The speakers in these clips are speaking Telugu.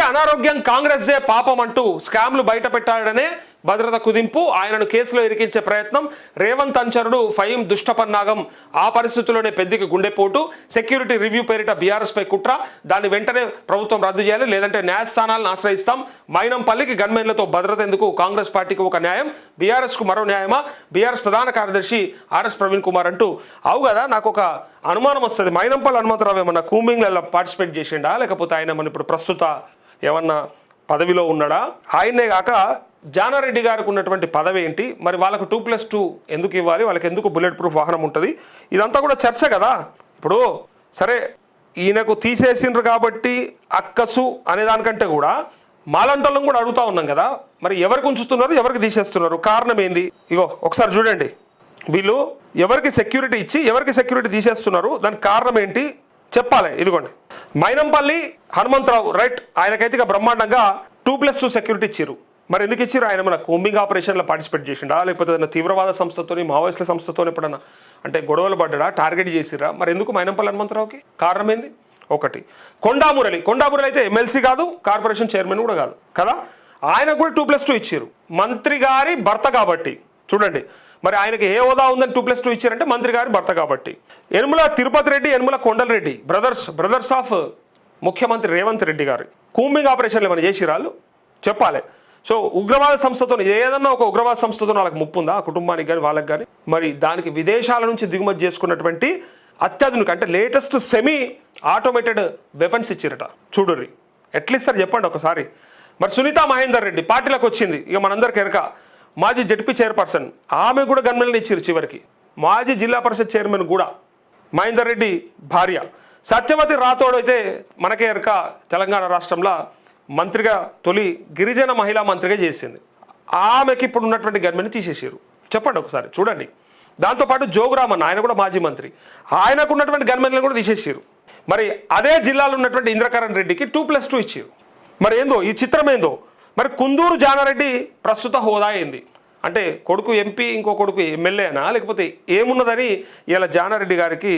అనారోగ్యం కాంగ్రెస్దే పాపం అంటూ స్కామ్లు బయట పెట్టాడనే భద్రత కుదింపు, ఆయనను కేసులో ఇరికించే ప్రయత్నం, రేవంత్ అనుచరుడు ఫహీం దుష్టపన్నాగం, ఆ పరిస్థితుల్లోనే పెద్దికి గుండెపోటు, సెక్యూరిటీ రివ్యూ పేరిట బీఆర్ఎస్ పై కుట్ర, దాన్ని వెంటనే ప్రభుత్వం రద్దు చేయాలి లేదంటే న్యాయస్థానాలను ఆశ్రయిస్తాం, మైనంపల్లికి గన్మెన్లతో భద్రత ఎందుకు, కాంగ్రెస్ పార్టీకి ఒక న్యాయం, బీఆర్ఎస్ కు మరో న్యాయమా, బీఆర్ఎస్ ప్రధాన కార్యదర్శి ఆర్ఎస్ ప్రవీణ్ కుమార్ అంటూ. అవు కదా, నాకు ఒక అనుమానం వస్తుంది, మైనంపల్లి హనుమంతరావు ఏమన్నా కూంబింగ్లలో పార్టిసిపేట్ చేసిండా లేకపోతే ఆయన మన ఇప్పుడు ప్రస్తుత ఏమన్నా పదవిలో ఉన్నాడా? ఆయనే కాక జానారెడ్డి గారికి ఉన్నటువంటి పదవి ఏంటి, మరి వాళ్ళకు 2+2 ఎందుకు ఇవ్వాలి, వాళ్ళకి ఎందుకు బుల్లెట్ ప్రూఫ్ వాహనం ఉంటుంది, ఇదంతా కూడా చర్చ కదా. ఇప్పుడు సరే ఈయనకు తీసేసిండ్రు కాబట్టి అక్కసు అనే దానికంటే కూడా మాలంటోళ్ళం కూడా అడుగుతా ఉన్నాం కదా, మరి ఎవరికి ఉంచుతున్నారు ఎవరికి తీసేస్తున్నారు, కారణం ఏంది? ఇగో ఒకసారి చూడండి, వీళ్ళు ఎవరికి సెక్యూరిటీ ఇచ్చి ఎవరికి సెక్యూరిటీ తీసేస్తున్నారు, దానికి కారణం ఏంటి చెప్పాలి. ఇదిగోండి, మైనంపల్లి హనుమంతరావు రైట్, ఆయనకైతే ఇక బ్రహ్మాండంగా 2+2 సెక్యూరిటీ ఇచ్చారు. మరి ఎందుకు ఇచ్చారు? ఆయన మన కూంబింగ్ ఆపరేషన్లో పార్టిసిపేట్ చేసిండా లేకపోతే ఏదైనా తీవ్రవాద సంస్థతోని మావోయిస్టుల సంస్థతో ఎప్పుడన్నా అంటే గొడవలు పడ్డా, టార్గెట్ చేసిరా? మరి ఎందుకు మైనంపల్లి హనుమంతరావుకి కారణం ఏంది? ఒకటి కొండామురళి అయితే ఎమ్మెల్సీ కాదు, కార్పొరేషన్ చైర్మన్ కూడా కాదు కదా, ఆయన కూడా 2+2 ఇచ్చారు, మంత్రి గారి భర్త కాబట్టి. చూడండి మరి ఆయనకి ఏ హోదా ఉందని 2+2 ఇచ్చారంటే మంత్రి గారి భర్త కాబట్టి. యనుమల తిరుపతి రెడ్డి, యనుమల కొండలరెడ్డి బ్రదర్స్ ఆఫ్ ముఖ్యమంత్రి రేవంత్ రెడ్డి గారు కూంబింగ్ ఆపరేషన్లు ఏమైనా చేసిరాళ్ళు చెప్పాలి. సో ఉగ్రవాద సంస్థతో ఏదన్నా ఒక ఉగ్రవాద సంస్థతో వాళ్ళకి ముప్పు ఉందా, ఆ కుటుంబానికి కానీ వాళ్ళకి కానీ? మరి దానికి విదేశాల నుంచి దిగుమతి చేసుకున్నటువంటి అత్యాధునిక అంటే లేటెస్ట్ సెమీ ఆటోమేటెడ్ వెపన్స్ ఇచ్చిరట. చూడుర్రి ఎట్లా ఇస్తారు చెప్పండి ఒకసారి. మరి సునీతా మహేందర్ రెడ్డి పార్టీలకు వచ్చింది, ఇక మనందరికి ఎరక, మాజీ జడ్పీ చైర్పర్సన్, ఆమె కూడా గన్మెన్లను ఇచ్చారు చివరికి. మాజీ జిల్లా పరిషత్ చైర్మన్ కూడా మహేందర్ రెడ్డి భార్య సత్యవతి రాథోడ్ అయితే మనకే ఎరక తెలంగాణ రాష్ట్రంలో మంత్రిగా తొలి గిరిజన మహిళా మంత్రిగా చేసింది. ఆమెకి ఇప్పుడు ఉన్నటువంటి గన్మెన్ తీసేసారు. చెప్పండి ఒకసారి చూడండి. దాంతోపాటు జోగురామన్ ఆయన కూడా మాజీ మంత్రి, ఆయనకు ఉన్నటువంటి గన్మెన్లను కూడా తీసేసారు. మరి అదే జిల్లాలో ఉన్నటువంటి ఇంద్రకరణ్ రెడ్డికి 2+2 ఇచ్చారు. మరి ఏందో ఈ చిత్రం ఏందో. మరి కుందూరు జానారెడ్డి ప్రస్తుత హోదా ఏంది అంటే కొడుకు ఎంపీ ఇంకో కొడుకు ఎమ్మెల్యేనా లేకపోతే ఏమున్నదని ఇలా జానారెడ్డి గారికి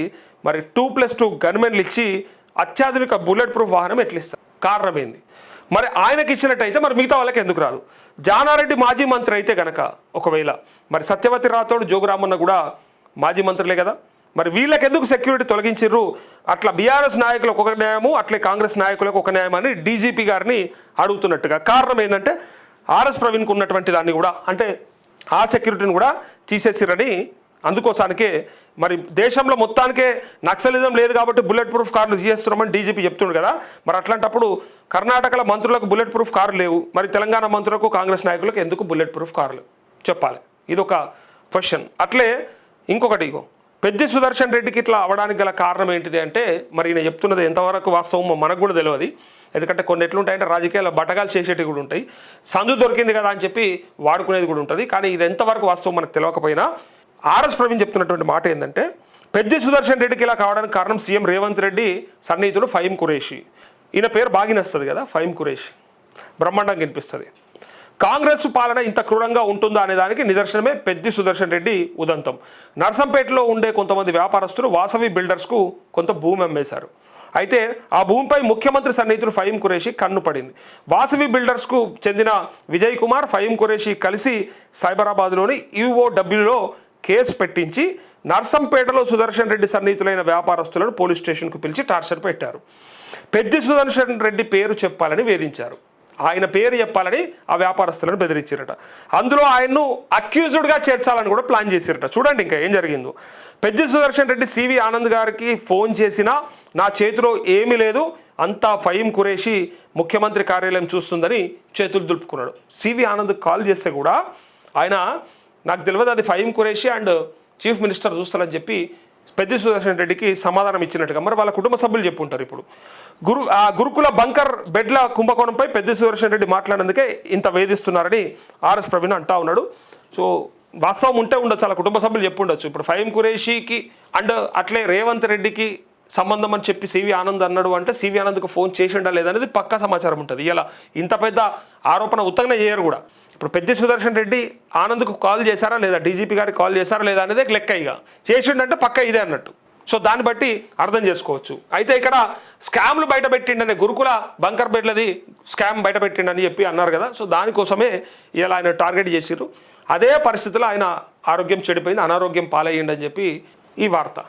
మరి 2+2 గన్మెన్లు ఇచ్చి అత్యాధునిక బుల్లెట్ ప్రూఫ్ వాహనం ఎట్లా ఇస్తారు, కారణం ఏంది? మరి ఆయనకి ఇచ్చినట్టయితే మరి మిగతా వాళ్ళకి ఎందుకు రాదు? జానారెడ్డి మాజీ మంత్రి అయితే గనక ఒకవేళ మరి సత్యవతి రాథోడ్ జోగురామన్న కూడా మాజీ మంత్రులే కదా, మరి వీళ్ళకి ఎందుకు సెక్యూరిటీ తొలగించారు? అట్లా బీఆర్ఎస్ నాయకులకు ఒక న్యాయము, అట్లే కాంగ్రెస్ నాయకులకు ఒక న్యాయం అని డీజీపీ గారిని అడుగుతున్నట్టుగా. కారణం ఏంటంటే ఆర్ఎస్ ప్రవీణ్కు ఉన్నటువంటి దాన్ని కూడా అంటే ఆ సెక్యూరిటీని కూడా తీసేసిరని. అందుకోసానికే మరి దేశంలో మొత్తానికే నక్సలిజం లేదు కాబట్టి బుల్లెట్ ప్రూఫ్ కార్లు తీసేస్తున్నామని డీజీపీ చెప్తుండు కదా. మరి అట్లాంటప్పుడు కర్ణాటకలో మంత్రులకు బుల్లెట్ ప్రూఫ్ కార్లు లేవు, మరి తెలంగాణ మంత్రులకు కాంగ్రెస్ నాయకులకు ఎందుకు బుల్లెట్ ప్రూఫ్ కార్లు చెప్పాలి? ఇదొక క్వశ్చన్. అట్లే ఇంకొకటి, పెద్ది సుదర్శన్ రెడ్డికి ఇట్లా అవడానికి గల కారణం ఏంటిది అంటే మరి ఈయన చెప్తున్నది ఎంతవరకు వాస్తవమో మనకు కూడా తెలియదు. ఎందుకంటే కొన్ని ఎట్లుంటాయంటే రాజకీయాల్లో బట్టగాలు చేసేటివి కూడా ఉంటాయి, సందు దొరికింది కదా అని చెప్పి వాడుకునేది కూడా ఉంటుంది. కానీ ఇది ఎంతవరకు వాస్తవం మనకు తెలియకపోయినా ఆర్ఎస్ ప్రవీణ్ చెప్తున్నటువంటి మాట ఏంటంటే పెద్ది సుదర్శన్ రెడ్డికి ఇలా కావడానికి కారణం సీఎం రేవంత్ రెడ్డి సన్నిహితుడు ఫహీం ఖురేషి. ఈయన పేరు బాగినస్తుంది కదా, ఫహీం ఖురేషి, బ్రహ్మాండంగా వినిపిస్తుంది. కాంగ్రెస్ పాలన ఇంత క్రూరంగా ఉంటుందా అనే దానికి నిదర్శనమే పెద్ది సుదర్శన్ రెడ్డి ఉదంతం. నర్సంపేటలో ఉండే కొంతమంది వ్యాపారస్తులు వాసవి బిల్డర్స్కు కొంత భూమి అమ్మేశారు. అయితే ఆ భూమిపై ముఖ్యమంత్రి సన్నిహితుడు ఫహీం ఖురేషి కన్ను పడింది. వాసవి బిల్డర్స్కు చెందిన విజయ్ కుమార్, ఫహీం ఖురేషి కలిసి సైబరాబాద్లోని యూఓడబ్ల్యూలో కేసు పెట్టించి నర్సంపేటలో సుదర్శన్ రెడ్డి సన్నిహితులైన వ్యాపారస్తులను పోలీస్ స్టేషన్కు పిలిచి టార్చర్ పెట్టారు. పెద్ది సుదర్శన్ రెడ్డి పేరు చెప్పాలని వేధించారు. ఆయన పేరు చెప్పాలని ఆ వ్యాపారస్తులను బెదిరించారట. అందులో ఆయన్ను అక్యూజ్డ్గా చేర్చాలని కూడా ప్లాన్ చేశారట. చూడండి ఇంకా ఏం జరిగిందో. పెద్ది సుదర్శన్ రెడ్డి సివి ఆనంద్ గారికి ఫోన్ చేసినా నా చేతిలో ఏమీ లేదు, అంతా ఫహీం ఖురేషి ముఖ్యమంత్రి కార్యాలయం చూస్తుందని చేతులు దులుపుకున్నాడు. సివి ఆనంద్ కాల్ చేస్తే కూడా ఆయన నాకు తెలియదు అది Faheem Qureshi and chief minister చూస్తారని చెప్పి పెద్ది సుదర్శన్ రెడ్డికి సమాధానం ఇచ్చినట్టుగా మరి వాళ్ళ కుటుంబ సభ్యులు చెప్పుంటారు. ఇప్పుడు గురుకుల బంకర్ బెడ్ల కుంభకోణంపై పెద్ది సుదర్శన్ రెడ్డి మాట్లాడేందుకే ఇంత వేధిస్తున్నారని ఆర్ఎస్ ప్రవీణ్ అంటా ఉన్నాడు. సో వాస్తవం ఉంటే ఉండొచ్చు, వాళ్ళ కుటుంబ సభ్యులు చెప్పుండొచ్చు. ఇప్పుడు ఫహీం ఖురేషికి అండ్ అట్లే రేవంత్ రెడ్డికి సంబంధం అని చెప్పి సివి ఆనంద్ అన్నాడు అంటే సివి ఆనంద్కు ఫోన్ చేసిండా లేదనేది పక్కా సమాచారం ఉంటుంది. ఇలా ఇంత పెద్ద ఆరోపణ ఉత్తగానే చేయరు కూడా. ఇప్పుడు పెద్ది సుదర్శన్ రెడ్డి ఆనంద్కు కాల్ చేశారా లేదా, డీజీపీ గారికి కాల్ చేశారా లేదా అనేది లెక్క. ఇక చేసిండంటే పక్క ఇదే అన్నట్టు. సో దాన్ని బట్టి అర్థం చేసుకోవచ్చు. అయితే ఇక్కడ స్కామ్లు బయట పెట్టిండనే గురుకుల బంకర్ బెడ్లది స్కామ్ బయట పెట్టిండని చెప్పి అన్నారు కదా. సో దానికోసమే ఇలా ఆయన టార్గెట్ చేసిర్రు. అదే పరిస్థితిలో ఆయన ఆరోగ్యం చెడిపోయింది, అనారోగ్యం పాలయ్యిండని చెప్పి ఈ వార్త.